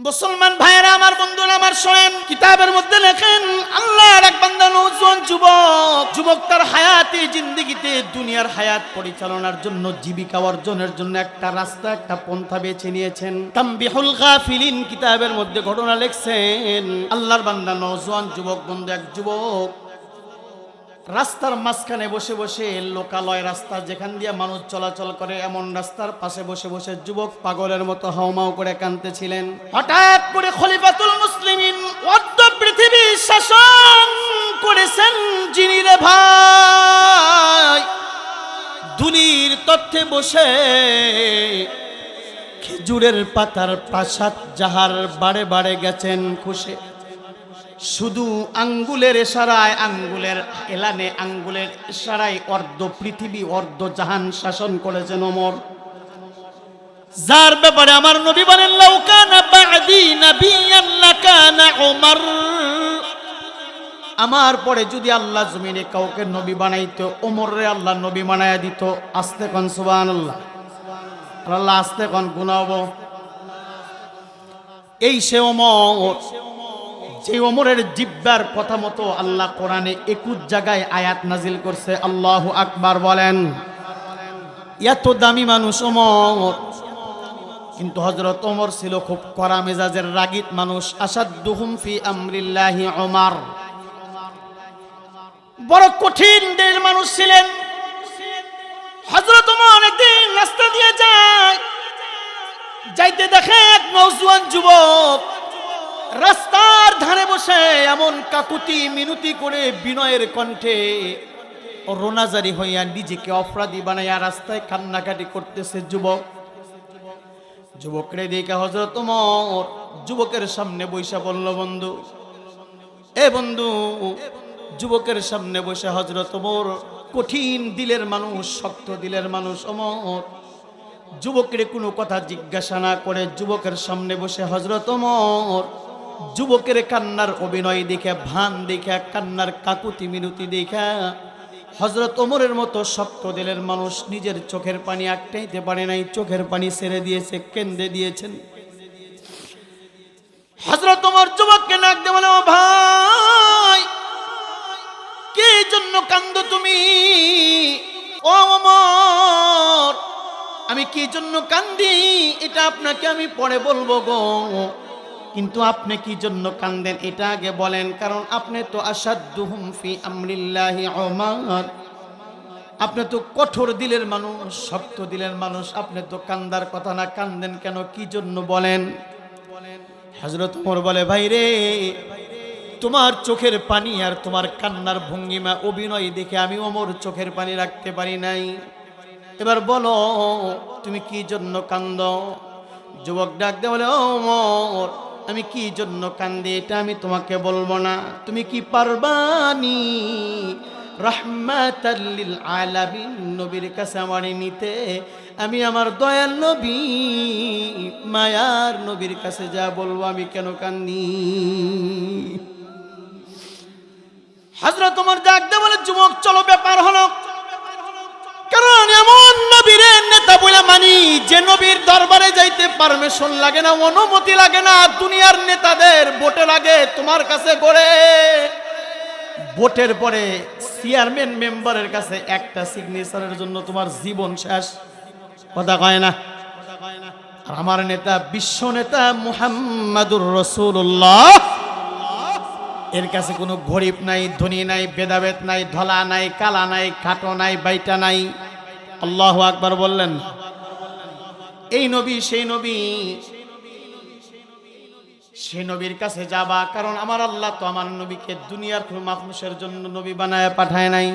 মুসলমান ভাইয়েরা আমার, বন্ধুরা আমার, শোনেন, কিতাবের মধ্যে লেখেন আল্লাহর এক বান্দা নওজোয়ান যুবক তার হায়াতে জিন্দেগিতে দুনিয়ার হায়াত পরিচালনার জন্য, জীবিকা অর্জনের জন্য একটা রাস্তা, একটা পন্থা বেছে নিয়েছেন। তামবিহুল গাফিলিন কিতাবের মধ্যে ঘটনা লিখছেন, আল্লাহর বান্দা নওজোয়ান যুবক বন্ধু, এক যুবক রাস্তার মাঝখানে বসে বসে, লোকালয় রাস্তা যেখান দিয়ে মানুষ চলাচল করে এমন রাস্তার পাশে বসে বসে যুবক পাগলের মতো হাউমাউ করে কাঁদতেছিলেন। হঠাৎ করে খলিফাতুল মুসলিমিন অর্ধ পৃথিবী শাসন করেছেন যিনি রে ভাই, দুনির তথ্যে বসে খেজুরের পাতার প্রাসাদ যাহার বাড়ে বাড়ে গেছেন খুশে, শুধু আঙ্গুলের ইশারায়, আঙ্গুলের এলানে, আঙ্গুলের ইশারায় অর্ধ পৃথিবী, অর্ধ জাহান শাসন করেছেন ওমর, যার ব্যাপারে আমার নবী বলেন, লাউ কানা বা'দি নাবিয়ান লাকানা ওমর, আমার পরে যদি আল্লাহ জমিনে কাউকে নবী বানাইতো, ওমরে আল্লাহ নবী বানায়া দিত। আস্তে কোন সুবহানাল্লাহ, আল্লাহ আস্তে কোন গুনাবো। এই সে ওমর, যে ওমরের জিব্বার কথা মতো আল্লাহ কোরআনে 21 জায়গায় আয়াত নাজিল করছে। আল্লাহু আকবার বলেন। এত দামি মানুষ ওমর, কিন্তু হযরত ওমর ছিল খুব কড়া মেজাজের রাগীব মানুষ। আসাদুহুম ফি আমরিল্লাহি ওমর, বড় কঠিন দিল মানুষ ছিলেন। হযরত ওমর একদিন রাস্তা দিয়ে যাইতে দেখে এক নওজোয়ান যুবক রাস্তার ধারে বসে এমন কাকুতি মিনতি করে বিনয়ের কণ্ঠে রোনাজারি হইয়া নিজেকে অপরাধী বানাইয়া রাস্তায় কান্নাকাটি করতেছে। যুবকরে দেখে হযরত ওমর যুবকের সামনে বইসা বলল, বন্ধু, এ বন্ধু। যুবকের সামনে বসে হযরত ওমর, কঠিন দিলের মানুষ, শক্ত দিলের মানুষ ওমর, যুবকের কোনো কথা জিজ্ঞাসা না করে যুবকের সামনে বসে হযরত ওমর যুবকের কান্নার অভিনয় দেখে, ভান দেখে, কান্নার কাকুতি মিনতি দেখে হযরত ওমরের মতো শক্ত দিলের মানুষ নিজের চোখের পানি আটকাইতে পারে নাই, চোখের পানি ছেড়ে দিয়েছে, কেঁদে দিয়েছেন। হযরত ওমর যুবককে ডাক দিয়ে বলে, ও ভাই, কি জন্য কান্দো তুমি? ও ওমর, আমি কি জন্য কান্দি এটা আপনাকে আমি পরে বলবো গো, কিন্তু আপনি কি জন্য কান্দেন এটা আগে বলেন, কারণ আপনি তো আসাদুহুম ফি আমরিল্লাহি ওমর, আপনি তো কঠোর দিলের মানুষ, শক্ত দিলের মানুষ, আপনি তো কান্দার কথা না, কান্দেন কেন, কি জন্য বলেন? হযরত ওমর বলে, ভাই রে, তোমার চোখের পানি আর তোমার কান্নার ভঙ্গিমা, অভিনয় দেখে আমি ওমর চোখের পানি রাখতে পারি নাই। এবার বলো তুমি কি জন্য কান্দো? যুবক ডাক দিয়ে বলে, ও ওমর, আমি কি জন্য কান্দি এটা আমি তোমাকে বলবো না, তুমি কি পারবানি রাহমাতাল লিল আলামিন নবীর কাছে আমারে নিতে? আমি আমার দয়াল নবী, মায়ার নবীর কাছে যা বলবো আমি কেন কান্দি? হযরত ওমর ডাক দিয়ে বলে, যুবক চলো, ব্যাপার হলো, কারণ এমন নবীর নেতা বলে মানি যে নবীর দরবারে যাইতে পারমিশন লাগে না, অনুমতি লাগে না। দুনিয়ার নেতাদের ভোটে লাগে, তোমার কাছে করে ভোটের পরে চেয়ারম্যান মেম্বারের কাছে একটা সিগনেচারের জন্য তোমার জীবন শেষ। কথা কয় না? আর আমার নেতা, বিশ্ব নেতা মুহাম্মাদুর রাসূলুল্লাহ, এর কাছে কোনো গরিব নাই, ধনী নাই, ভেদাভেদ নাই, ধলা নাই, কালা নাই, খাটো নাই, বাইটা নাই। আল্লাহু আকবার বললেন। এই নবী সেই নবী, সেই নবীর কাছে যাবা, কারণ আমার আল্লাহ তো আমার নবীকে দুনিয়ার কোনো মানুষের জন্য নবী বানায় পাঠায় নাই।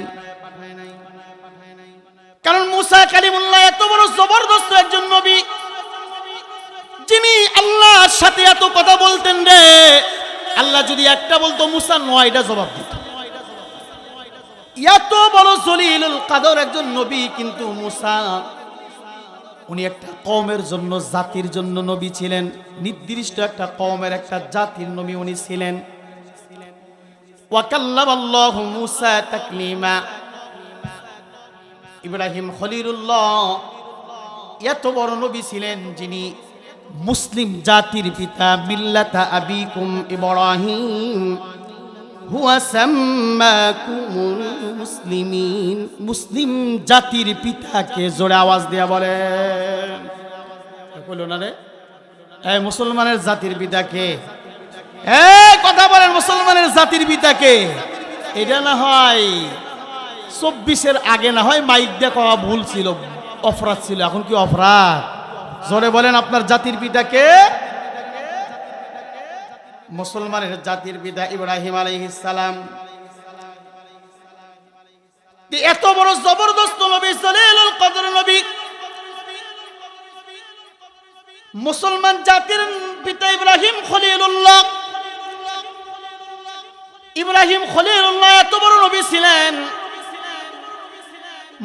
কারণ মুসা কালিমুল্লাহ এত বড় জবরদস্ত একজন নবী, যিনি আল্লাহর সাথে এত কথা বলতেন রে, আল্লাহ যদি একটা বলতো মুসা 9টা জবাব দিত। এত বড় জলিলুল কাদর একজন নবী, কিন্তু মুসা উনি একটা কওমের জন্য, জাতির জন্য নবী ছিলেন, নির্দিষ্ট একটা কওমের, একটা জাতির নবী উনি ছিলেন। ওয়া কাল্লামাল্লাহু মুসা তাকলিমা, ইব্রাহিম খলিলুল্লাহ এত বড় নবী ছিলেন যিনি মুসলিম জাতির পিতা মিল্লাতা আবিকুম ইব্রাহিম হুয়া সাম্মাকুমুল মুসলিমিন। মুসলিম জাতির পিতাকে জোরে আওয়াজ দেয়া বলেন, বলো না রে, এই মুসলমানের জাতির পিতাকে, এই কথা বলেন, মুসলমানের জাতির পিতাকে। এটা না হয় 24-এর আগে না হয় মাইক দিয়ে কওয়া ভুল ছিল, অপরাধ ছিল, এখন কি অপরাধ? জোরে বলেন আপনার জাতির পিতাকে। মুসলমানের জাতির পিতা ইব্রাহিম আলাইহিস সালাম। এত বড় জবরদস্ত নবী, জলিলুল কদর নবী, মুসলমান জাতির পিতা ইব্রাহিম খলিলুল্লাহ। ইব্রাহিম খলিলুল্লাহ এত বড় নবী ছিলেন,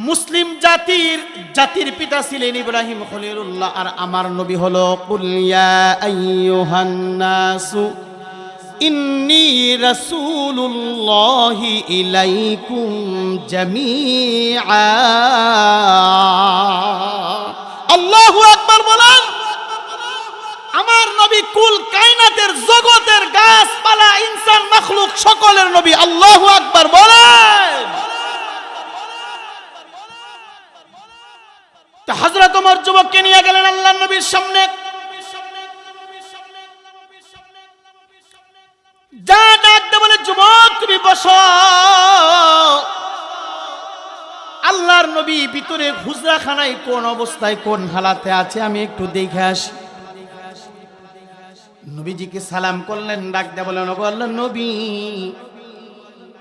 মুসলিম জাতির পিতা ছিলেন ইব্রাহিম খলিলুল্লাহ। আর আমার নবী হলো কুল ইয়া আইয়ুহান নাসু ইন্নী রাসূলুল্লাহি ইলাইকুম জামিআ। আল্লাহু আকবার বলেন। আমার নবী কুল কায়নাতের, জগতের গাছপালা ইনসান মাখলুক সকলের নবী। আল্লাহু আকবার বলেন। হযরত ওমর যুবককে নিয়ে গেলেন আল্লাহর নবীর সামনে। যা ডাকতে বলে, যুবক তুমি বসো। আল্লাহর নবী ভিতরে হুজরাখানায় কোন অবস্থায় কোন হালাতে আছে আমি একটু দেখে আসি। নবীজিকে সালাম করলেন, ডাক দিয়ে বলেন, ওগো আল্লাহর নবী।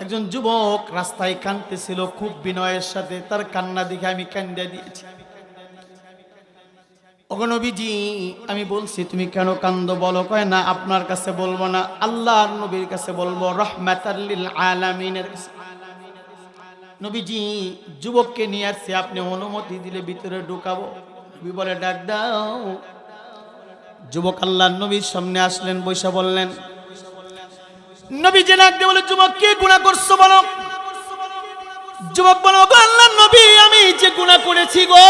একজন যুবক রাস্তায় কাঁদতেছিল খুব বিনয়ের সাথে, তার কান্না দেখে আমি কান্দা দিয়েছি। ওগো নবীজি, আমি বলছি তুমি কেন কান্দো বলো। কয় না, আপনার কাছে বলবো না, আল্লাহর নবীর কাছে বলবো, রাহমাতাল লিল আলামিনের কাছে। নবীজি যুবককে নিয়ে আসছে, আপনি অনুমতি দিলে ভিতরে ঢুকাবো। নবী বলে, ডাক দাও। যুবক আল্লাহর নবীর সামনে আসলেন, বৈশা বললেন। নবীজি ডাক দিয়ে বলে, যুবক কি গুনাহ করছো বলো। যুবক বলো, ওগো আল্লাহর নবী, আমি যে গুনাহ করেছি গো,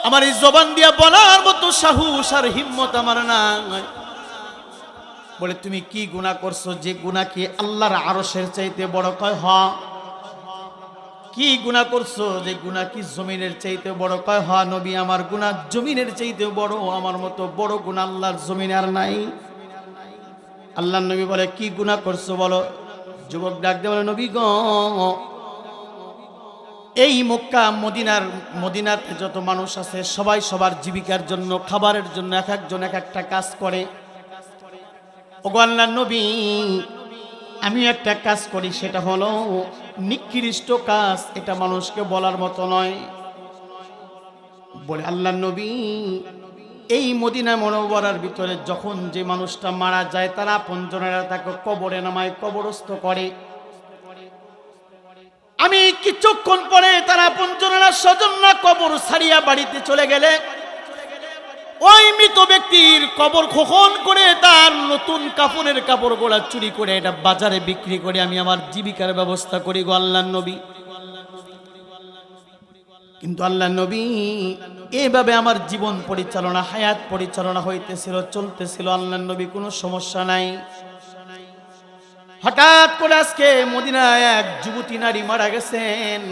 আমার এই জবান দিয়া বলার মতো সাহস আর হিম্মত আমার নাই। বলে, তুমি কি গুনাহ করছো, যে গুনাহ কি আল্লাহর আরশের চাইতে বড়? কয় হ। কি গুনাহ করছো, যে গুনাহ কি জমিনের চাইতে বড়? কয় হ নবী, আমার গুনাহ জমিনের চাইতে বড়, আমার মতো বড় গুনাহ আল্লাহর জমিনে আর নাই। আল্লাহর নবী বলে, কি গুনাহ করছো বলো। যুবক ডাক দিয়ে বলে, নবী গো, এই মক্কা মদিনাতে যত মানুষ আছে সবাই সবার জীবিকার জন্য, খাবারের জন্য এক একজন এক একটা কাজ করে। ওগো আল্লাহর নবী, আমি একটা কাজ করি, সেটা হলো নিকৃষ্ট কাজ, এটা মানুষকে বলার মতো নয়। বলে, আল্লাহর নবী, এই মদিনা মুনাওয়ারার ভিতরে যখন যে মানুষটা মারা যায়, তারা আপনজনেরা তাকে কবরে নামায়, কবরস্থ করে। আমি কিছুক্ষণ পরে তারা আপনজনেরা স্বজনরা কবর ছাড়িয়া বাড়িতে চলে গেলে, ওই মৃত ব্যক্তির কবর খোকন করে তার নতুন কাপড়ের কাপড় গোড়া চুরি করে এটা বাজারে বিক্রি করে আমি আমার জীবিকার ব্যবস্থা করি গো আল্লাহর নবী। কিন্তু আল্লাহর নবী, এইভাবে আমার জীবন পরিচালনা, হায়াত পরিচালনা হইতেছিল, চলতেছিল। আল্লাহর নবী কোনো সমস্যা নাই। হঠাৎ করে আজকে মদিনায় এক যুবতী নারী মারা গেছেন।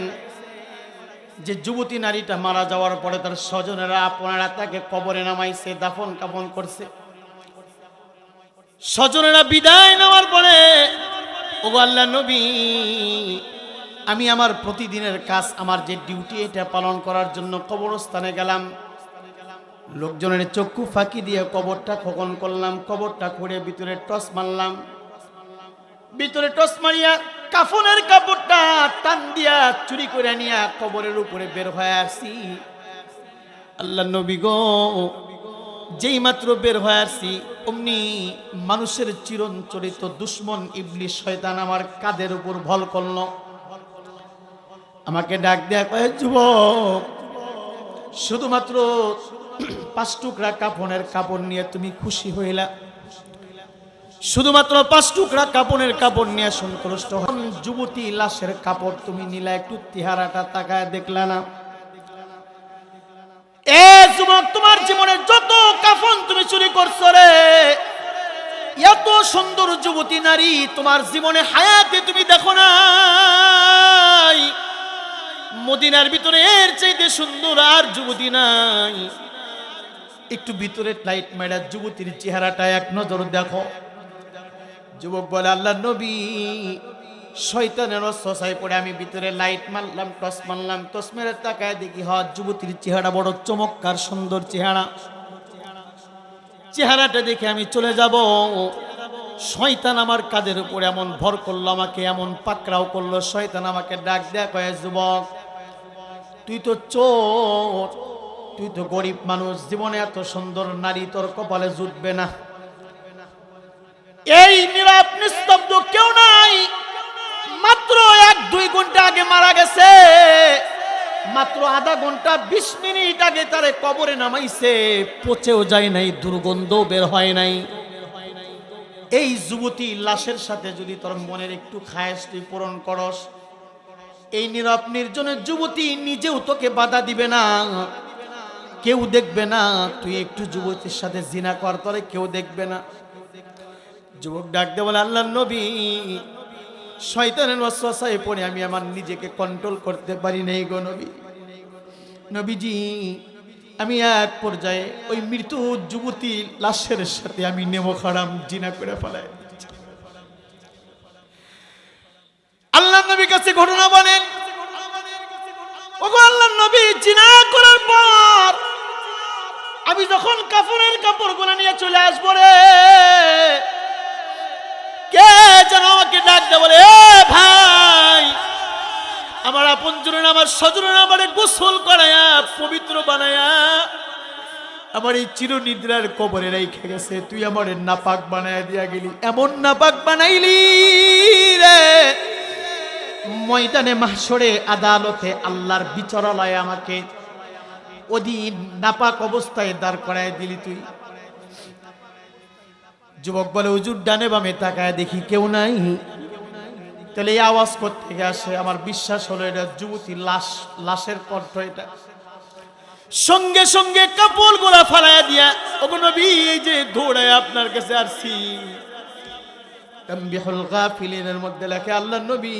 যে যুবতী নারীটা মারা যাওয়ার পরে তার স্বজনেরা আপনারা তাকে কবরে নামাইছে, দাফন কাফন করছে। স্বজনেরা বিদায় নেওয়ার পরে, ওগো আল্লাহর নবী, আমি আমার প্রতিদিনের কাজ, আমার যে ডিউটি, এটা পালন করার জন্য কবরস্থানে গেলাম। লোকজনের চক্ষু ফাঁকি দিয়ে কবরটা খোকন করলাম, কবরটা খুঁড়ে ভিতরে টস মারলাম। ভিতরে টস মারিয়া কাফনের কাপড়টা টান দিয়া চুরি করে নিয়া কবরের উপরে বের হয়ে আসি। আল্লাহর নবী গো, যেই মাত্র বের হয়ে আসি, অমনি মানুষের চিরঞ্চরিত দুশ্মন ইবলিস শয়তান আমার কাঁধের উপর ভল করল। আমাকে ডাক দেয়া কয়, যুবক, শুধুমাত্র 5 টুকরা কাফনের কাপড় নিয়ে তুমি খুশি হইলা? শুধুমাত্র 5 টুকরা কাপড়ের কাপড় নিয়ে সন্তুষ্ট হন? যুবতী লাশের কাপড় তুমি নিলা, একটু চেহারাটা তাকায় দেখলা না? এ যুবক, তোমার জীবনে যত কাফন তুমি চুরি করছো রে, এত সুন্দর যুবতী নারী তোমার জীবনে হায়াতে তুমি দেখো নাই। মদিনার ভিতরে এর চাইতে সুন্দর আর যুবতী নাই। একটু ভিতরে লাইট মেরা যুবতীর চেহারাটা এক নজর দেখো। যুবক বলে, আল্লাহ নবী, শয়তানের ওয়াসওয়াসায় পড়ে আমি ভিতরে লাইট মারলাম, টস মারলাম, টস মেরে তাকায় দেখি যুবতীর চেহারা বড় চমৎকার সুন্দর চেহারা। চেহারাটা দেখে আমি চলে যাব। শয়তান আমার কাঁধের উপরে এমন ভর করলো, আমাকে এমন পাকড়াও করলো। শয়তান আমাকে ডাক দেয়া কয়ে, যুবক তুই তো চোর, তুই তো গরিব মানুষ, জীবনে এত সুন্দর নারী তোর কপালে জুটবে না। এই নীরব নিস্তব্ধ, কেউ নাই। মাত্র 1-2 ঘন্টা আগে মারা গেছে, মাত্র আধা ঘন্টা 20 মিনিট আগে তারে কবরে নামাইছে, পচেও যায় নাই, দুর্গন্ধ বের হয় নাই। এই যুবতী লাশের সাথে যদি তোর মনের একটু খায়েশ তুই পূরণ করস, এই নীরব নির্জনের যুবতী নিজেও তোকে বাধা দিবে না, কেউ দেখবে না। তুই একটু যুবতীর সাথে জিনা কর, তোরে কেউ দেখবে না। যুবক ডাক দে বলে, আল্লাহর নবী, শয়তানের ওয়াসওয়াসায় পড়ে আমি আমার নিজেকে কন্ট্রোল করতে পারি নাই গো নবী। নবীজি, আমি এক পর্যায়ে ওই মৃত যুবতী লাশের সাথে আমি নেমো খারাম জিনা করে ফেলাই। আল্লাহ নবীর কাছে ঘটনা বলেন, ওগো আল্লাহর নবী, জিনা করার পর আমি যখন কাফনের কাপড়গুলো নিয়ে চলে আসবো রে, কে যেন আমাকে ডাক দে বলে, এ ভাই, আমার আপনজন আমার স্বজন আমারে গোসল করায়া পবিত্র বানায়া আমার এই চিরনিদ্রার কবরে রেখে গেছে, তুই আমার নাপাক বানায়া দিয়া গেলি। এমন নাপাক বানাইলি রে, ময়দানে মাহশরে আদালতে আল্লাহর বিচারালয়ে আমাকে ওদিন নাপাক অবস্থায় দাঁড় করায় দিলি তুই। যুবক বলে, হুজুর ডানে বামে তাকায় দেখি কেউ নাই। তাহলে এই আওয়াজ করতে আসে, আমার বিশ্বাস হলো এটা যুবতী লাশের কণ্ঠ। এটা সঙ্গে সঙ্গে কাপড় গোলা ফালাইয়া দিয়া, ওগো নবী, এই যে দৌড়ায় আপনার কাছে আসছি। তানবিহুল গাফিলিনের মধ্যে লেখে, আল্লাহ নবী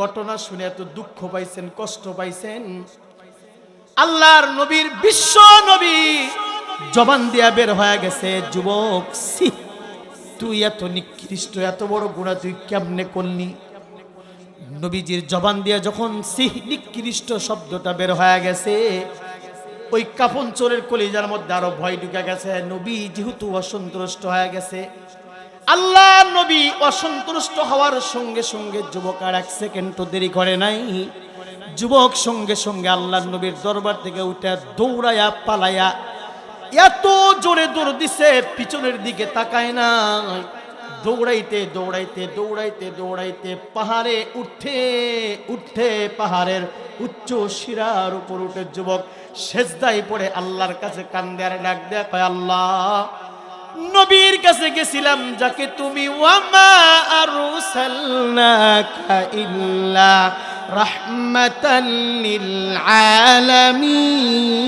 ঘটনা শুনে এত দুঃখ পাইছেন, কষ্ট পাইছেন। আল্লাহর নবীর বিশ্ব নবী জবান দিয়া বের হয়ে গেছে, যুবক সি, তুই এত নিকৃষ্ট, এত বড় গুনাহ তুই কেমনে করলি? নবীজির জবান দিয়া যখন সিহ নিকৃষ্ট শব্দটা বের হয়ে গেছে, ওই কাফন চোরের কলিজার মধ্যে আরো ভয় ঢুকে গেছে। নবী যেহেতু অসন্তুষ্ট হয়ে গেছে, আল্লাহ নবী অসন্তুষ্ট হওয়ার সঙ্গে সঙ্গে যুবক আর 1 সেকেন্ড দেরি করে নাই। যুবক সঙ্গে সঙ্গে আল্লাহ নবীর দরবার থেকে উঠে দৌড়ায়া পালায়া এত জোরে দৌড় দিছে, পিছনের দিকে তাকায় না। দৌড়াইতে দৌড়াইতে দৌড়াইতে দৌড়াইতে পাহাড়ে উঠে উঠে পাহাড়ের উচ্চ শিরার উপর উঠে যুবক সেজদায় পড়ে আল্লাহর কাছে কান্দে আর ডাক দেয়া কয়, আল্লাহ, নবীর কাছে গেছিলাম যাকে তুমি ওয়ামা আরসালনাকা ইল্লা রাহমাতাল লিল আলামিন।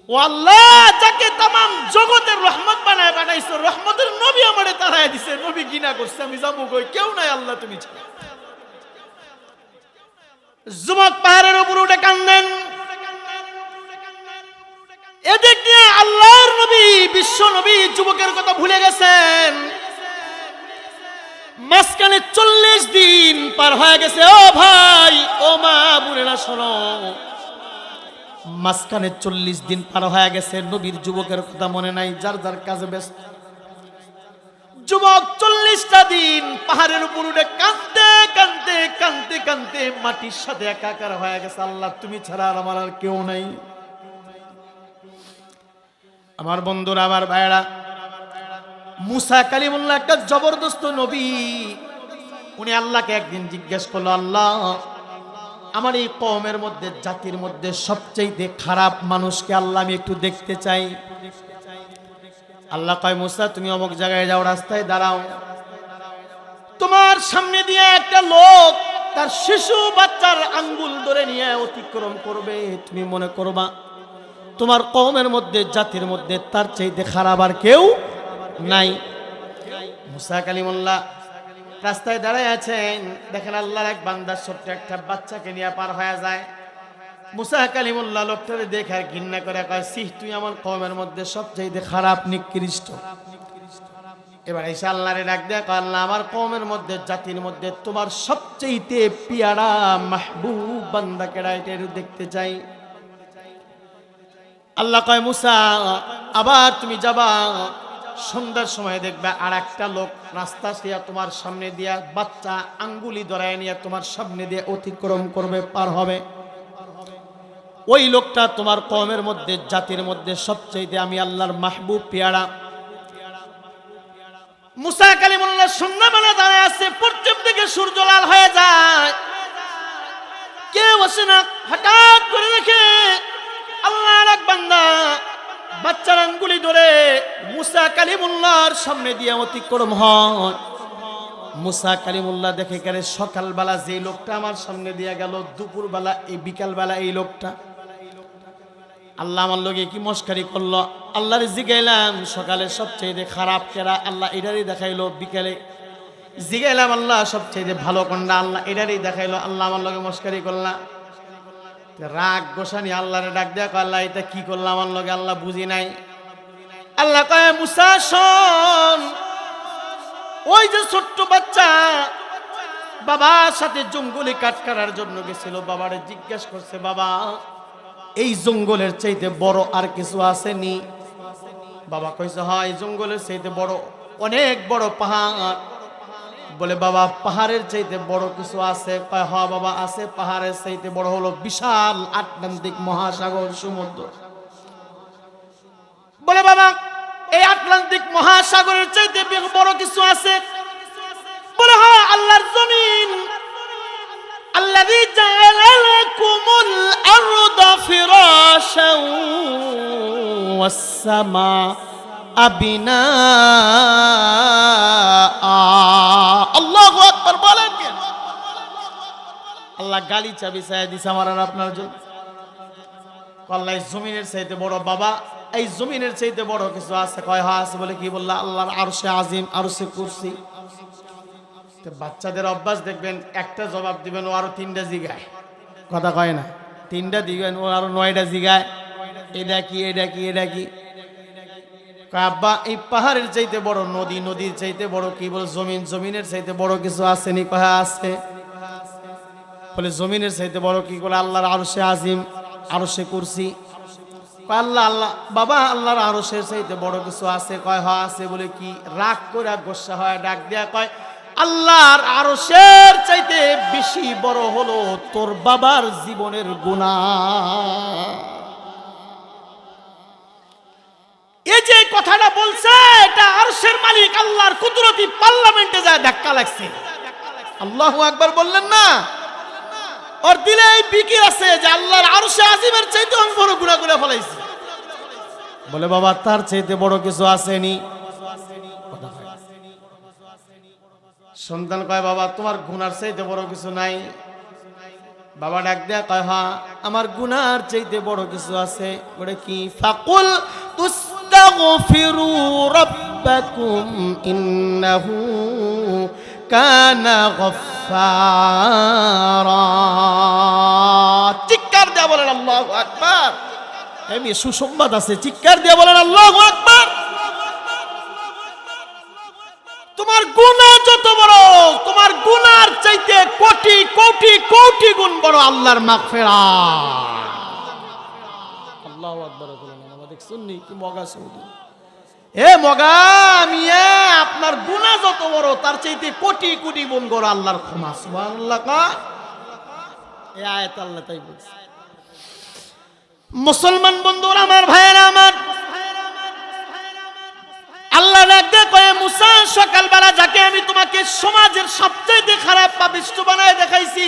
ও আল্লাহ, যাকে तमाम জগতের রহমত বানায় বানাইছো, রহমতের নবী আমারে তাড়ায় দিছে। নবী ঘৃণা করছে, আমি যাবো কই? কেউ নাই, আল্লাহ তুমি ছাড়া। যুবক পাহাড়ের উপর উঠে কান্দেন। এদিক দিয়ে আল্লাহর নবী, বিশ্ব নবী যুবকের কথা ভুলে গেছেন। মাঝখানে 40 দিন পার হয়ে গেছে। ও ভাই, ও মা বোনেরা শোনো, মাঝখানে 40 দিন পার হয়ে গেছে, নবীর যুবকের কথা মনে নাই, যার যার কাজে ব্যস্ত। যুবক 40টা দিন পাহাড়ের উপর উঠে কাঁদতে কাঁদতে কাঁদতে কাঁদতে মাটির সাথে একাকার হয়ে গেছে। আল্লাহ তুমি ছাড়া আর আমার আর কেউ নাই। আমার বন্ধুরা, আমার ভাইরা, মুসা কালিমুল্লাহ একটা জবরদস্ত নবী। উনি আল্লাহকে একদিন জিজ্ঞেস করলো, আল্লাহ, আমার এই কওমের মধ্যে, জাতির মধ্যে সবচেয়ে খারাপ মানুষকে আল্লাহ আমি একটু দেখতে চাই। আল্লাহ কয়, মুসা, তুমি অমুক জায়গায় যাও, রাস্তায় দাঁড়াও, তোমার সামনে দিয়ে একটা লোক তার শিশু বাচ্চার আঙ্গুল ধরে নিয়ে অতিক্রম করবে, তুমি মনে করবা তোমার কওমের মধ্যে, জাতির মধ্যে তার চাইতে খারাপ আর কেউ নাই। মুসা কালিমুল্লাহ রাস্তায় দাঁড়ায় আছেন, দেখেন আল্লাহর এক বান্দা ছোট্ট একটা বাচ্চাকে নিয়ে পার হয়ে যায়। মুসা কালিমুল্লাহ লোকটারে দেখে আর ঘৃণা করে কয়, সিহ তুই আমার কওমের মধ্যে সবচাইতে খারাপ নিকৃষ্ট। এবার এসে আল্লাহরে ডাক দেয়া কয়, আল্লাহ আমার কওমের মধ্যে, জাতির মধ্যে তোমার সবচাইতে পিয়ারা মাহবুব বান্দাকে রাইটের দেখতে চাই। আল্লাহ কয়, মুসা আবার তুমি যাবা, সন্ধ্যার সময় দেখবে আর একটা লোক রাস্তা দিয়া তোমার সামনে দিয়া বাচ্চা আঙ্গুলি ধরায় নিয়ে তোমার সামনে দিয়ে অতিক্রম করবে, পার হবে। ওই লোকটা তোমার কওমের মধ্যে, জাতির মধ্যে সবচাইতে আমি আল্লাহর মাহবুব পিয়ারা। মুসা কালিমুল্লাহ সন্ধ্যাবেলা দাঁড়ায় আছে, পশ্চিম দিকে সূর্য লাল হয়ে যায়, কেউ আসে না। হঠাৎ করে দেখে আল্লাহর এক বান্দা বাচ্চার আঙ্গুলি ধরে মুসা কালিমুল্লাহর সামনে দিয়ে অতিক্রম হয়। মুসা কালিমুল্লাহ দেখে গেলে সকালবেলা যে লোকটা আমার সামনে দিয়ে গেল, দুপুরবেলা এই বিকালবেলা এই লোকটা, আল্লাহ আমার লগে কি মস্কারি করলো। আল্লাহরে জিগাইলাম সকালে সবচেয়ে খারাপ কেরা, আল্লাহ এটারই দেখাইলো। বিকালে জিগাইলাম আল্লাহ সবচেয়ে ভালো কোনটা, আল্লাহ এটারই দেখাইলো। আল্লাহ আমার লগে মস্কারি করলা। রাগ গোসানি আল্লাহরে ডাক দেয়া কয়, আল্লাহ এটা কি করলাম আমার লগে, আল্লাহ বুঝি নাই। আল্লাহ কয়, মুসা শোন, ওই যে ছোট্ট বাচ্চা বাবার সাথে জঙ্গলে কাঠ কাটার জন্য গেছিল, বাবারে জিজ্ঞাসা করছে, বাবা এই জঙ্গলের চাইতে বড় আর কিছু আসেনি? বাবা কইছে, হয় এই জঙ্গলের চাইতে বড় অনেক বড় পাহাড়। বলে, বাবা পাহাড়ের চাইতে বড় কিছু আছে? কয়, হ্যাঁ বাবা আছে, পাহাড়ের চাইতে বড় হলো বিশাল আটলান্টিক মহাসাগর, সমুদ্র। বলে, বাবা এই আটলান্টিক মহাসাগরের চাইতে বড় কিছু আছে? বলে, হ্যাঁ আল্লাহর জমিন। আল্লাযী জাআলা লাকুমুল আরদা ফিরাশান ওয়াস সামাআ বিনাআ। আল্লাহু আকবার বলেন। আল্লাহ গালিচা বিছায়া দিছে আমার আর আপনার জন্য। আল্লাহ জমিনের চাইতে বড়। বাবা এই জমিনের চাইতে বড় কিছু আছে? কয়, হ্যাঁ আছে। বলে, কি বললা? আল্লাহর আরশে আজিম, আরশে কুরসি। বাচ্চাদের অভ্যাস দেখবেন, একটা জবাব দিবেন ও আরো তিনটা জিগায়, কথা কয় না, তিনটা দিবেন ও আরো 9টা জিগায়, এটা কি, এটা কি, এটা কি। আব্বা এই পাহাড়ের চাইতে বড় নদী, নদীর চাইতে বড় কি? বলে, জমিন, জমিনের চাইতে বড় কিছু আসেনি? কয়, আছে। বলে, জমিনের চাইতে বড় কি? বলে, আল্লাহর আরশে আজিম, আরশে কুরসি। আল্লাহ আল্লাহ বাবা আল্লাহর আরশের চাইতে বড় কিছু আছে? কয়, হ্যাঁ আছে। বলে, কি? রাগ করে গোসা হয়, ডাক দেয়া কয়, আল্লাহর আরশের চাইতে বেশি বড় হলো তোর বাবার জীবনের গুনাহ। এই যে কথাটা বলছে, এটা আরশের মালিক আল্লাহর কুদরতি পার্লামেন্টে যায় ধাক্কা লাগছে। আল্লাহু আকবার বললেন না? ওর দিলে এই বিকির আছে যে আল্লাহর আরশে আজিমের চাইতে আমি বড় গুনাহ করে ফেলাইছি। বলে, বাবা তার চাইতে বড় কিছু আসেনি? সন্তান কয়, বাবা তোমার গুনার চাইতে বড় কিছু নাই? বাবা ডাক দেয়া কয়, হ্যাঁ আমার গুনার চাইতে বড় কিছু আছে। বলে, কি? ফাকুল তুস্তাগফিরু রাব্বাকুম ইন্নাহু কানা গফফারা। চিৎকার দিয়ে বলেন আল্লাহু আকবার। আমি সুসংবাদ আছে, চিৎকার দিয়ে বলেন আল্লাহু আকবার। তোমার গুনাহ যত বড়, তোমার গুনার চাইতে কোটি কোটি কোটি গুণ বড় আল্লাহর মাগফিরাত। আল্লাহু আকবার বলেন। আমাদের শুননি কি মগা সৌদি, এ মগা মিয়া, আপনার গুনাহ যত বড় তার চাইতে কোটি কোটি গুণ বড় আল্লাহর ক্ষমা। সুবহানাল্লাহ। এই আয়াত আল্লাহ তাই বলছে। মুসলমান বন্ধুরা আমার, ভাইয়েরা আমার, আল্লাহ ডাকতে কয়, মুসা সকালবেলা যাকে আমি তোমাকে সমাজের সবচেয়ে খারাপ পাপিষ্ঠ বানায় দেখাইছি,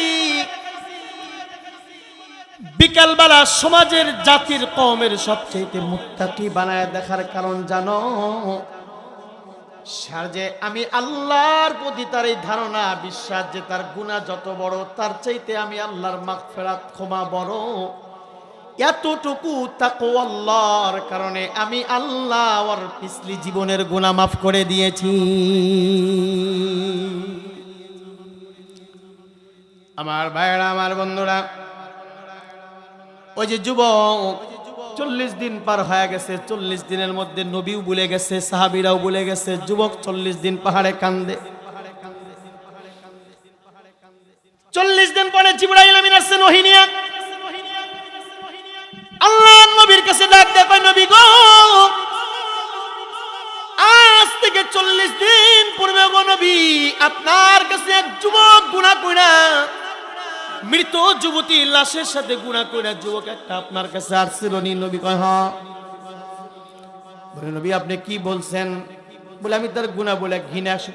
বিকালবেলা সমাজের, জাতির, কওমের সবচেয়ে মুত্তাকি বানায় দেখার কারণ জানো? সার যে আমি আল্লাহর প্রতি তার এই ধারণা বিশ্বাস যে তার গুনাহ যত বড় তার চাইতে আমি আল্লাহর মাগফিরাত ক্ষমা বড়, এতটুকু তাকওয়া আল্লাহর কারণে আমি আল্লাহ ওর পিছলি জীবনের গুনাহ মাফ করে দিয়েছি। আমার ভাইরা, আমার বন্ধুরা, ওই যে যুবক 40 দিন পার হয়ে গেছে, 40 দিনের মধ্যে নবীও ভুলে গেছে, সাহাবীরাও ভুলে গেছে, যুবক 40 দিন পাহাড়ে কান্দে। 40 দিন পরে জিবরাইল আমিন আসছেন ওহী নিয়ে, আল্লাহর নবীর কাছে ডাক দেয়, কয় নবী গো, আজ থেকে 40 দিন পূর্বে গো নবী আপনার কাছে এক যুবক গুনাহ কইরা, মৃত যুবতী লাশের সাথে গুনাহ কইরা যুবক একটা আপনার কাছে আসছিল নি? নবী কয় হ্যাঁ। বলে নবী আপনি কি বলছেন? বলে আমি তার গুনাহ বলে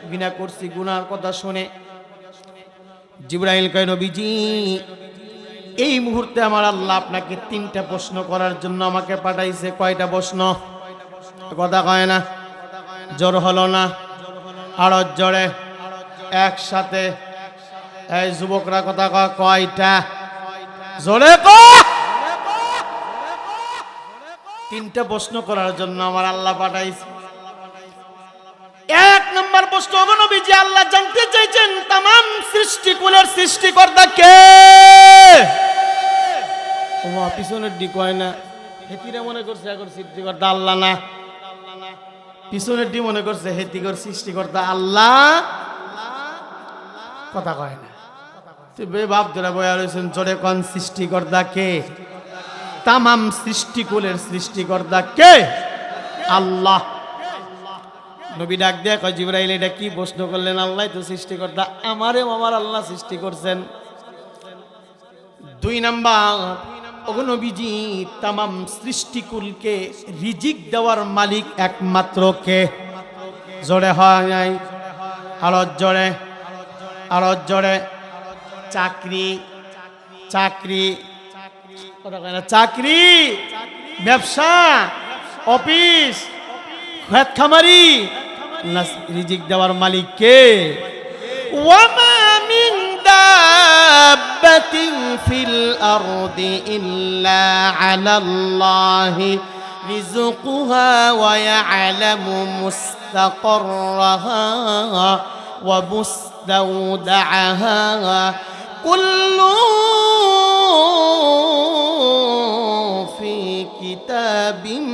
ঘৃণা করছি, গুনার কথা শুনে। জিবরাইল কয় নবীজি এই মুহূর্তে আমার আল্লাহ আপনাকে 3টা প্রশ্ন করার জন্য আমাকে পাঠাইছে। কয়টা প্রশ্ন? কথা কয় না, জ্বর হলো না, আড়ত জ্বরে একসাথে। এই যুবকরা কথা কয়, কয়টা? জোরে কয়। 3টা প্রশ্ন করার জন্য আমার আল্লাহ পাঠাইছে। 1 নম্বর প্রশ্ন, নবীজি আল্লাহ জানতে চাইছেন तमाम সৃষ্টিকুলের সৃষ্টিকর্তা কে? ওমা পিছনের দিক হয় না, হেতিরা মনে করছে এখন সৃষ্টিকর্তা আল্লাহ না, পিছনের দিক মনে করছে হেতিকর সৃষ্টিকর্তা আল্লাহ। কথা কয় না, তুই বাপ ধরে বয়া রয়েছেন, জোরে কোন সৃষ্টিকর্তা কে? तमाम সৃষ্টিকুলের সৃষ্টিকর্তা কে? আল্লাহ। নবী ডাক দেয়া কয় জিবরাইল এটা কি প্রশ্ন করলেন? আল্লাহ তো সৃষ্টিকর্তা, আমারে আমার আল্লাহ সৃষ্টি করছেন। 2 নাম্বার, ওগো নবীজি तमाम সৃষ্টিকুলকে রিজিক দেওয়ার মালিক একমাত্র কে? জোরে হয় নাই, আরজ জোরে, আরজ জোরে। চাকরি, চাকরি, চাকরি, ব্যবসা, অফিস, খেত খামারি, রিজিক দেওয়ার মালিক কে? ওয়ামা মিন দাব্বাতিন ফিল আরদি ইল্লা আলাল্লাহি রিজকুহা ওয়া ইয়ালামু মুস্তাকাররাহা ওয়া মুস্তাওদাআহা কুল্লু ফি কিতাবিন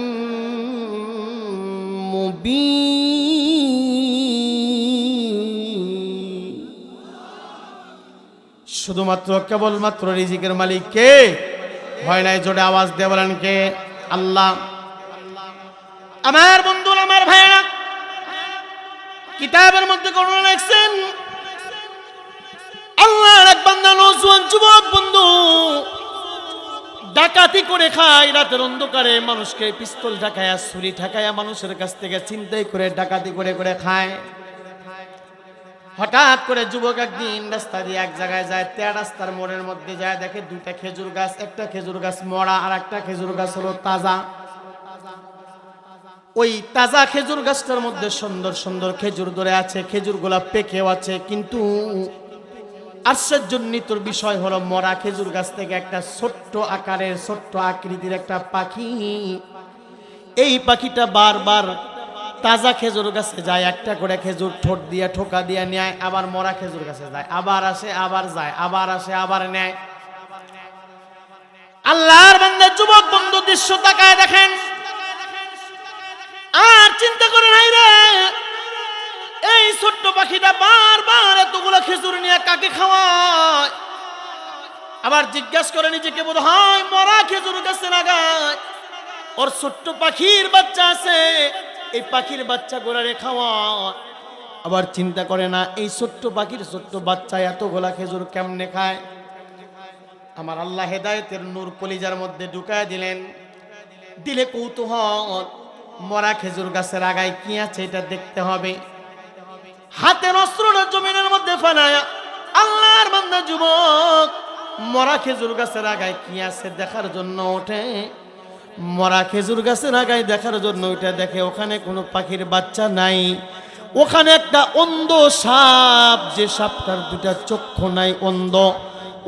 শুধুমাত্র কেবলমাত্র রিজিকের মালিক কে? হয় নাই, জোরে আওয়াজ দিয়ে বলেন কে? আল্লাহ। আমার বন্ধু, আমার ভাইরা, কিতাবের মধ্যে বর্ণনা লিখছেন আল্লাহর এক বান্দা নওজোয়ান যুবক বন্ধু ডাকাতি করে খায়, রাতের অন্ধকারে মানুষকে পিস্তল ঠেকায়া, ছুরি ঠেকায়া মানুষের কাছ থেকে ছিনতাই করে ডাকাতি করে করে খায়। হঠাৎ করে যুবক একদিন রাস্তা দিয়ে এক জায়গায় যায়, রাস্তার মোড়ের মধ্যে যায়, দেখে 2টা খেজুর গাছ, একটা খেজুর গাছ মরা আর একটা খেজুর গাছ হলো তাজা। ওই তাজা খেজুর গাছটার মধ্যে সুন্দর সুন্দর খেজুর ধরে আছে, খেজুরগুলা পেকেও আছে, কিন্তু আশ্চর্যজনিতর বিষয় হলো মরা খেজুর গাছ থেকে একটা ছোট্ট আকারের, ছোট্ট আকৃতির একটা পাখি, এই পাখিটা বারবার তাজা খেজুর গাছে যায়, একটা করে খেজুর ঠোঁট দিয়ে ঠোকা দিয়ে নেয়, আবার মরা খেজুর গাছে যায়, আবার আসে আবার যায়, আবার আসে আবার নেয়। আল্লাহর বান্দা যুবক বন্ধু দৃশ্য তাকায় দেখেন আর চিন্তা করে, নাই রে এই ছোট্ট পাখিটা বারবার এতগুলো খেজুর নিয়ে কাকে খাওয়ায়? আবার জিজ্ঞাসা করে নিজেকে, বোধ হয় মরা খেজুর গাছে লাগায়, ওর ছোট্ট পাখির বাচ্চা আছে, এই পাখির বাচ্চা গোড়ারে খাওয়ায়। আবার চিন্তা করে না, এই ছোট্ট পাখির ছোট্ট বাচ্চা এতগুলা খেজুর কেমনে খায়? আমার আল্লাহ হেদায়েতের নূর কলিজার মধ্যে ঢুকায় দিলেন, দিলে কৌতূহল, মরা খেজুর গাছের আগায় কি আছে এটা দেখতে হবে। হাতের অস্ত্রটা জমিনের মধ্যে ফেলায়া আল্লাহর বান্দা যুবক মরা খেজুর গাছের আগায় কি আছে দেখার জন্য ওঠে। মরা খেজুর গাছের আগায় দেখার জন্য ওইটা দেখে, ওখানে কোনো পাখির বাচ্চা নাই, ওখানে একটা অন্ধ সাপ, যে সাপটার দুটা চক্ষু নাই, অন্ধ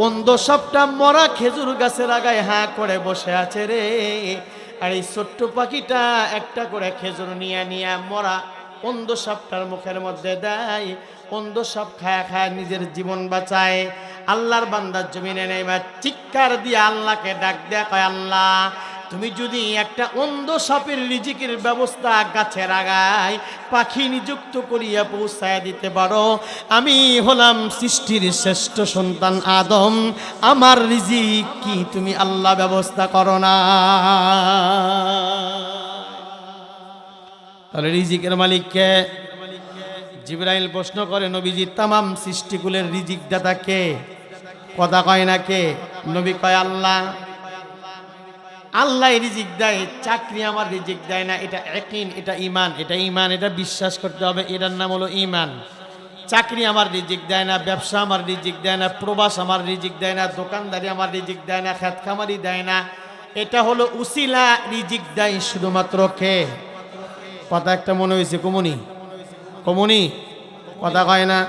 অন্ধ সাপটা মরা খেজুর গাছের আগায় হাঁ করে বসে আছে রে। আর এই ছোট্ট পাখিটা একটা করে খেজুর নিয়ে নিয়ে মরা অন্ধ সাপটার মুখের মধ্যে দেয়। অন্ধ সাপ খায়া খায়া নিজের জীবন বাঁচায়। আল্লাহর বান্দার জমিনে নেইবা চিৎকার দিয়ে আল্লাহকে ডাক দেয়া কয়, আল্লাহ তুমি যদি একটা অন্ধ সাপের রিজিকের ব্যবস্থা গাছের আগায় পাখি নিযুক্ত করিয়া পৌঁছায় দিতে পারো, আমি হলাম সৃষ্টির শ্রেষ্ঠ সন্তান আদম, আমার রিজিক কি তুমি আল্লাহ ব্যবস্থা করো না? তাহলে রিজিকের মালিককে জিবরাইল প্রশ্ন করে, নবীজি তামাম সৃষ্টিকুলের রিজিক দাতা কে? কথা কয় না কে? নবী কয় আল্লাহ। আল্লাহ রিজিক দেয়, চাকরি আমার রিজিক দেয় না। এটা ইয়াকিন, এটা ঈমান, এটা ঈমান, এটা বিশ্বাস করতে হবে। এটার নাম হলো ঈমান। চাকরি আমার রিজিক দেয় না, ব্যবসা আমার রিজিক দেয় না, প্রবাস আমার রিজিক দেয় না, দোকানদারি আমার রিজিক দেয় না, খেত খামারি দেয় না। এটা হলো উসিলা, রিজিক দেয় শুধুমাত্র কে? কথা একটা মনে হয়েছে কমুনি কমুনি, কথা কয় না।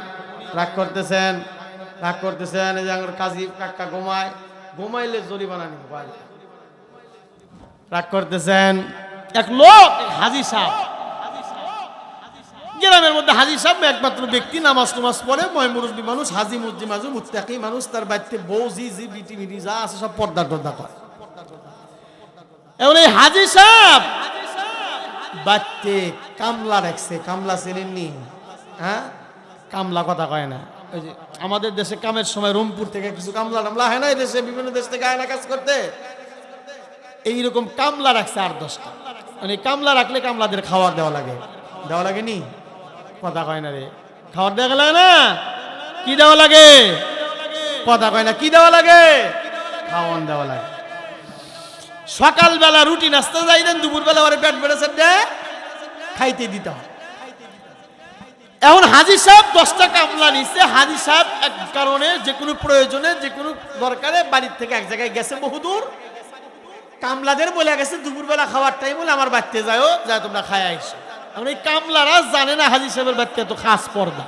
রাগ করতেছেন, রাগ করতেছেন। এই যে আমার কাজী কাকা ঘুমায়, ঘুমাইলে জরিমানা নিব। রাগ করতেছেন। এক লোক হাজী সাহেব, গ্রামের মধ্যে হাজী সাহেব একমাত্র ব্যক্তি, নামাজ টামাজ পড়ে, মুরব্বী মানুষ, হাজী মুজ্জি মাজু মুত্তাকি মানুষ। তার বাড়িতে বউ জি জি বিটি মিটি যা আছে সব পর্দা টর্দা করে। এবার এই হাজী সাহেব বাড়িতে কামলা রাখছে। কামলা চেনেননি? হ্যাঁ, কামলা কথা কয় না। ওই যে আমাদের দেশে কামের সময় রংপুর থেকে কিছু কামলা টামলা হয় না, এই দেশে বিভিন্ন দেশ থেকে আয়না কাজ করতে। এইরকম কামলা রাখছে 8-10টা। মানে কামলা রাখলে কামলাদের খাবার দেওয়া লাগে। দেওয়া লাগে নি? কথা কয় না রে। খাবার দেওয়া লাগে না? কি দেওয়া লাগে? কথা কয় না। কি দেওয়া লাগে? খাওয়ান দেওয়া লাগে। সকালবেলা রুটি নাস্তা যাই দেন, দুপুরবেলা ওরে পেট বেড়েছে খাইতে দিতে হয়। এখন হাজী সাহেব 10টা কামলা নিচ্ছে। হাজী সাহেব এক কারণে, যে কোনো প্রয়োজনে, যে কোনো দরকারে বাড়ির থেকে এক জায়গায় গেছে বহুদূর। কামলাদের বলে গেছে দুপুরবেলা খাওয়ার টাইম হলে আমার বাড়িতে যাও, যা তোমরা খায় আইসো। এখন এই কামলারা জানে না হাজী সাহেবের বাড়িতে এত খাস পর্দা।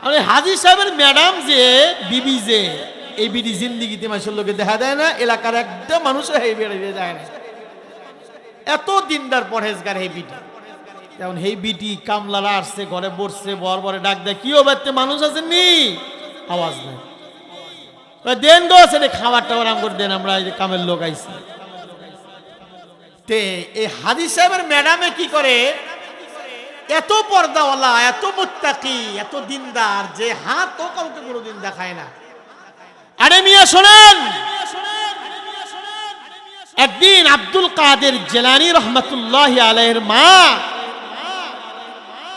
মানে হাজী সাহেবের ম্যাডাম যে বিবি, যে এই বিডি জিন্দিগিতে মানুষের লোকে দেখা দেয় না, এলাকার একটা মানুষও এই বেড়ে যায় না। এত দিনদার পরহেজগার এই বিটি। যেমন এই বিটি কামলারা আসছে, ঘরে বসছে, বরে ডাক দেয়, কি ও বাড়িতে মানুষ আছেন নি? আওয়াজ নেই। দেন গো, আছে খাবার টাবার আম করে দেন, আমরা এই যে কামের লোক আইছি। তে এই হাজী সাহেবের ম্যাডামে কি করে, এত পর্দাওয়ালা, এত মুত্তাকি, এত দিনদার, যে হাতও কাউকে কোনোদিন দেখায় না। আরে মিয়া শোনেন, একদিন আব্দুল কাদের জিলানী রহমাতুল্লাহি আলাইহির মা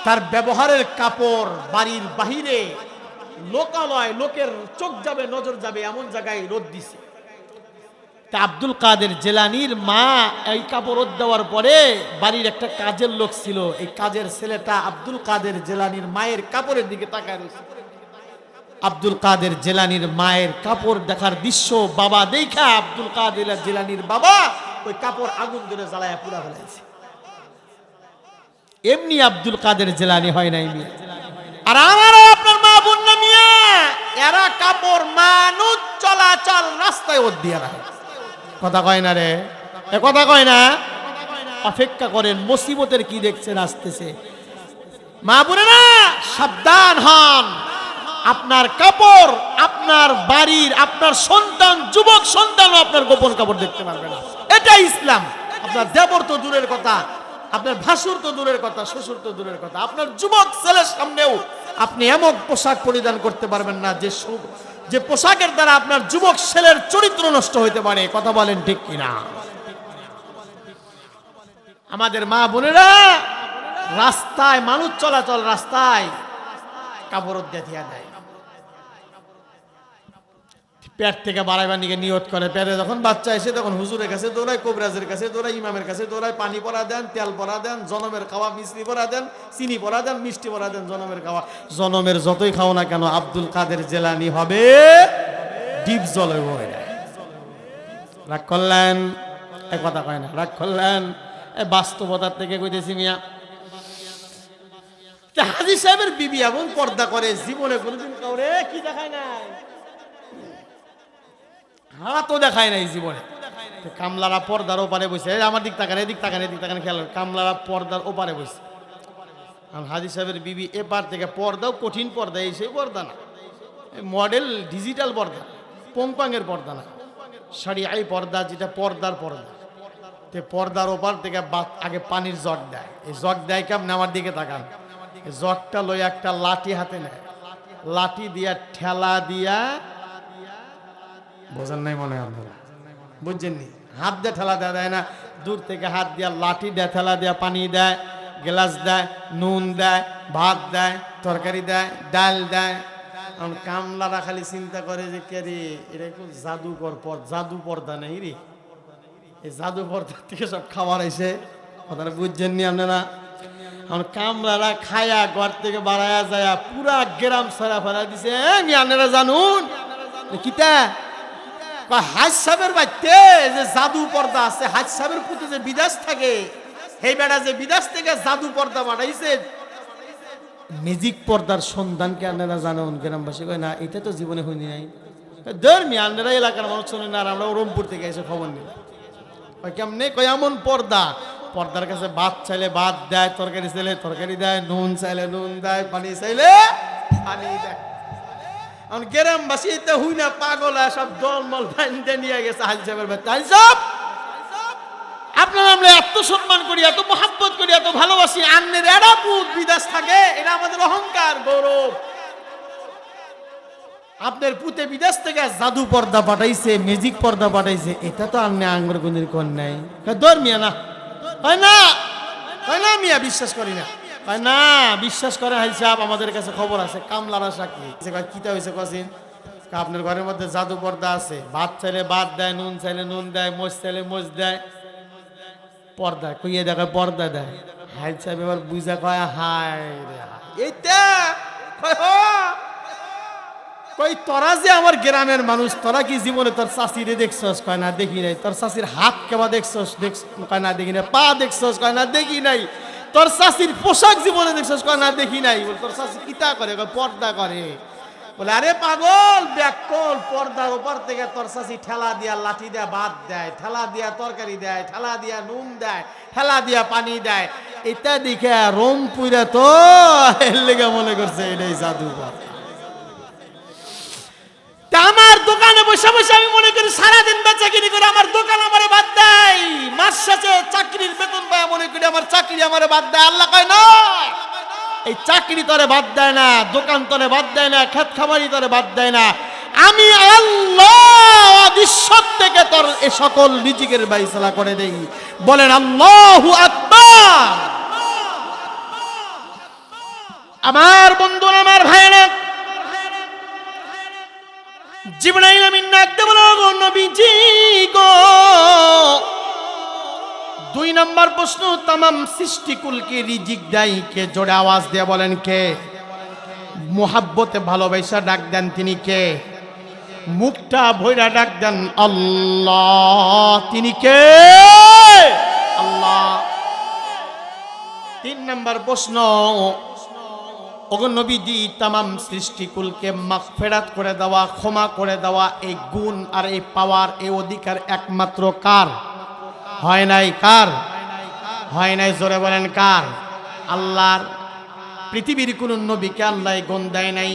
তার ব্যবহারের কাপড় বাড়ির বাহিরে লোকালয়, লোকের চোখ যাবে, নজর যাবে এমন জায়গায় রোদ দিছে। তা আব্দুল কাদের জিলানীর মা এই কাপড় রোদ দেওয়ার পরে বাড়ির একটা কাজের লোক ছিল, এই কাজের ছেলেটা আব্দুল কাদের জিলানীর মায়ের কাপড়ের দিকে তাকায় রয়েছে। আব্দুল কাদের জিলানীর মায়ের কাপড় দেখার দৃশ্য বাবা দেখা আব্দুল কাদের জিলানীর বাবা ওই কাপড় আগুন ধরে জ্বালায়া পুরা ফেলাইছে। এমনি আব্দুল কাদের জিলানী হয় নাই মিয়া। আর আমারও আপনার মা বোন না মিয়া, এরা কাপড় মানুষ চলাচল রাস্তায় ওর দিয়ে রাখে। কথা কয় না রে, এ কথা কয় না। অপেক্ষা করেন, মুসিবতের কি দেখছেন আসতেছে। মা বোনেরা সাবধান হন। আপনার কাপড়, আপনার বাড়ির, আপনার সন্তান, যুবক সন্তানও আপনার গোপন কাপড় দেখতে পারবে না। এটা ইসলাম। আপনার দেবর তো দূরের কথা, আপনার ভাসুর তো দূরের কথা, শ্বশুর তো দূরের কথা, আপনার যুবক ছেলের সামনেও আপনি এমন পোশাক পরিধান করতে পারবেন না যে পোশাকের দ্বারা আপনার যুবক ছেলের চরিত্র নষ্ট হইতে পারে। কথা বলেন ঠিক কিনা? আমাদের মা বোনেরা রাস্তায়, মানুষ চলাচল রাস্তায় কাপড় দিয়া দেয়। পেট থেকে বাড়াইবার নিকে নিয়ত করে, পেটে যখন বাচ্চা এসে তখন হুজুরের কাছে দৌড়ায়, কবিরাজের কাছে দৌড়ায়, ইমামের কাছে দৌড়ায়, পানি পরা দেন, তেল পরা দেন, জনমের খাওয়া মিষ্টি পরা দেন, চিনি পরা দেন, মিষ্টি পরা দেন, জনমের খাওয়া। জনমের যতই খাও না কেন আব্দুল কাদের জিলানী হবে ডিপ জলে বয়ে যায়। রাগ করলেন? এক কথা কয় না, রাগ করলেন? বাস্তবতার থেকে কইতেছি মিয়া। হাজী সাহেবের বিবি এমন পর্দা করে, জীবনে কোনোদিন কাউরে কি দেখায় নাই, হাতও দেখায় নাই জীবনে। কামলারা পর্দার ওপারে বসে, আমার দিক তাকান, এদিক তাকান, এদিক তাকান, খেয়াল, কামলারা পর্দার ওপারে বসে। হাজী সাহেবের বিবি এপার থেকে, পর্দাও কঠিন পর্দা, এই সেই পর্দা না, মডেল ডিজিটাল পর্দা, পোংপাংয়ের পর্দা না, শাড়িয়াই পর্দা, যেটা পর্দার পর্দা। তে পর্দার ওপার থেকে আগে পানির জগ দেয়, এই জগ দেয় কেমন, আমার দিকে তাকান, জগটা লই একটা লাঠি হাতে নেয়, লাঠি দিয়া ঠেলা দিয়া, বোঝেন নাই মনে হয় আপনারা, বুঝছেননি, হাত দিয়ে ঠেলা দেওয়া দেয় না, দূর থেকে হাত দিয়া লাঠি দেয়, ঠেলা দেয়া পানি দেয়, গ্লাস দেয়, নুন দেয়, ভাত দেয়, তরকারি দেয়, ডাল দেয়। কামলারা খালি চিন্তা করে যে কে রে, এটা একটু জাদুকর জাদু পর্দা নেই রে, এই জাদু পর্দার থেকে সব খাবার এসে, কথাটা বুঝছেননি আপনারা। এখন কামলারা খায়া ঘর থেকে বাড়ায়া যায়, পুরা গ্রাম সারা ফেলা দিছে। আপনারা জানুন কিতা হাজ সাহেবের বাড়িতে যে জাদু পর্দা আছে, হাজ সাহেবের প্রতি যে বিদেশ থাকে, সেই বেড়া যে বিদেশ থেকে জাদু পর্দা বানাইছে, ম্যাজিক পর্দার সন্ধান কি আপনারা জানুন? গ্রামবাসী কয় না, এটা তো জীবনে হয়নি নাই। ধর্মী আপনারা এলাকার মানুষ শোনেন না, আর আমরা রংপুর থেকে এসে খবর নিলাম। কেমনে কয়, এমন পর্দা, পর্দার কাছে ভাত চাইলে ভাত দেয়, তরকারি চাইলে তরকারি দেয়, নুন চাইলে নুন দেয়, পানি চাইলে পানি দেয়। এখন গ্রামবাসী তো হুই না, পাগল সব দলমল বান্ধে নিয়ে গেছে হাজি সাহেবের বাড়িতে। হাজি সাহেব, আপনারা আমরা এত সম্মান করি, এত মহাব্বত করি, এত ভালোবাসি, আন্নের এরা পুত বিদেশ থাকে, এটা আমাদের অহংকার গৌরব। আপনার পুতে বিদেশ থেকে জাদু পর্দা পাঠাইছে, ম্যাজিক পর্দা পাঠাইছে, এটা তো আন্নে আঙ্গুর গুঞ্জির কোন নাই। ধর্মিয়া না, হয় না, হয় না, মিয়া বিশ্বাস করি না, হয় না, বিশ্বাস করে হাজি সাহেব, আমাদের কাছে খবর আছে, কামলারা সাক্ষী। কিতা হয়েছে কসিন, আপনার ঘরের মধ্যে জাদু পর্দা আছে, ভাত চাইলে ভাত দেয়, নুন চাইলে নুন দেয়, মোজ চাইলে মোজ দেয়, পর্দা কইয়ে দেখে পর্দা দেয়। হাজি সাহেব এবার বুঝা কয়, হায় রে এইটা কই, তোরা যে আমার গ্রামের মানুষ, তোরা কি জীবনে তোর চাষিরে দেখছস? কয় না দেখি নাই। তোর চাষির হাত কেবা দেখছস? কয় না দেখি নাই। পা দেখছস? কয় না দেখি নাই। তোর চাষির পোশাক জীবনে দেখছস? কয় না দেখি নাই। তোর চাষি কিতা করে? কয় পর্দা করে। বলে আরে পাগল ব্যাকল, পর্দার ওপর থেকে তোর চাষি ঠেলা দিয়া লাঠি দিয়া ভাত দেয়, ঠেলা দিয়া তরকারি দেয়, ঠেলা দিয়া নুন দেয়, ঠেলা দিয়া পানি দেয়। এটা দেখে রংপুরে তো এর লেগে মনে করছে এটাই জাদুঘর। আমার দোকানে বসে বসে আমি মনে করি সারাদিন বেচাকিনি করে আমার দোকান আমারে বাদ দেয়, মাস শেষে চাকরির বেতন পায় মনে করি আমার চাকরি আমারে বাদ দেয়। আল্লাহ কয় না, এই চাকরি তোরে বাদ দেয় না, দোকান তোরে বাদ দেয় না, খেত খামারি তোরে বাদ দেয় না, আমি আল্লাহ ঈশ্বর থেকে তোর এ সকল রিজিকের বাইসালা করে দেই। বলেন আল্লাহু আকবার। আমার বন্ধু, আমার ভাইরা, জিবরাইল আমিন ডাকতে বলল, গো নবীজি গো, 2 নম্বর প্রশ্ন, तमाम সৃষ্টিকুলকে রিজিক দেয় কে? জোরে আওয়াজ দিয়ে বলেন কে? মোহাব্বতে ভালোবাসা ডাক দেন তিনি কে? মুখটা ভইরা ডাক দেন আল্লাহ, তিনি কে? আল্লাহ। 3 নম্বর প্রশ্ন, ওগো নবীজি, तमाम সৃষ্টিকুলকে মাগফিরাত করে দেওয়া, ক্ষমা করে দেওয়া, এই গুণ আর এই পাওয়ার, এই অধিকার একমাত্র কার? হয় নাই কার? হয় নাই, জোরে বলেন কার? আল্লাহর। পৃথিবীর কোন নবীকে আল্লাহ গুণ দেয় নাই।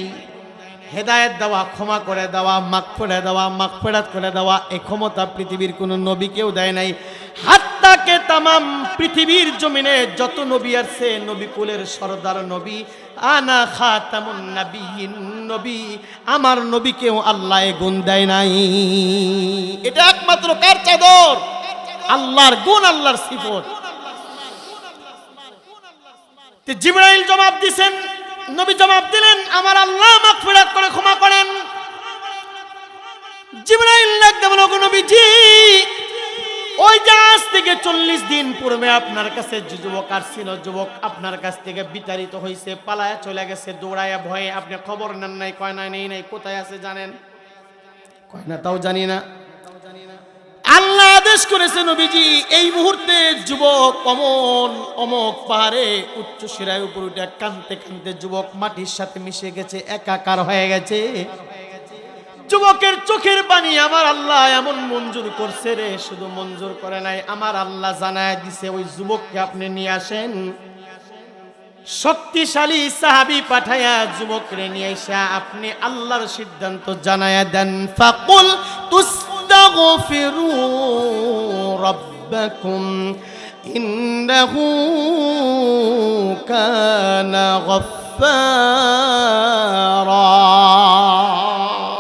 হেদায়েত দেওয়া, ক্ষমা করে দেওয়া, মাগফিরাত করে দেওয়া, এই ক্ষমতা পৃথিবীর কোন নবীকেও দেয় নাই। হাত্তাকে तमाम পৃথিবীর জমিনে যত নবী আছে, নবী কুলের সরদার নবী, আনা খাতামুন নবিয়্যিন নবী, আমার নবীকেও আল্লাহ গুণ দেয় নাই। এটা একমাত্র কার চাদর? আল্লাহর গুণ, আল্লাহর সিফত। জিবরাইল জবাব দিছেন, নবী জবাব দিলেন, আমার আল্লাহ মাগফিরাত করে ক্ষমা করেন। জিবরাইল ডাকতে বলল, গো নবীজি, ওই জাহাজ থেকে 40 দিন পূর্বে আপনার কাছে যুবক আসছিল, যুবক আপনার কাছ থেকে বিতাড়িত হয়েছে, পালায়া চলে গেছে দৌড়ায়া ভয়ে, আপনি খবর নেন নাই। কয় না নেই নাই। কোথায় আছে জানেন? কয় না তাও জানি না। আল্লাহ আদেশ জিজ্ঞেস করেছে নবীজি এই মুহূর্তে যুবক অমক পাহাড়ে উচ্চ শিরায় উপর উঠে কাঁদতে কাঁদতে যুবক মাটির সাথে মিশে গেছে, একাকার হয়ে গেছে। যুবকের চোখের পানি আমার আল্লাহ এমন মঞ্জুর করছে রে, শুধু মঞ্জুর করে নাই, আমার আল্লাহ জানায় দিছে ওই যুবককে আপনি নিয়ে আসেন। শক্তিশালী সাহাবী পাঠায়া যুবকরে নিয়ে এসে আপনি আল্লাহর সিদ্ধান্ত জানায়া দেন। ফাকুল তুস্তাগফিরু রাব্বাকুম ইন্নাহু কানা গফফারা।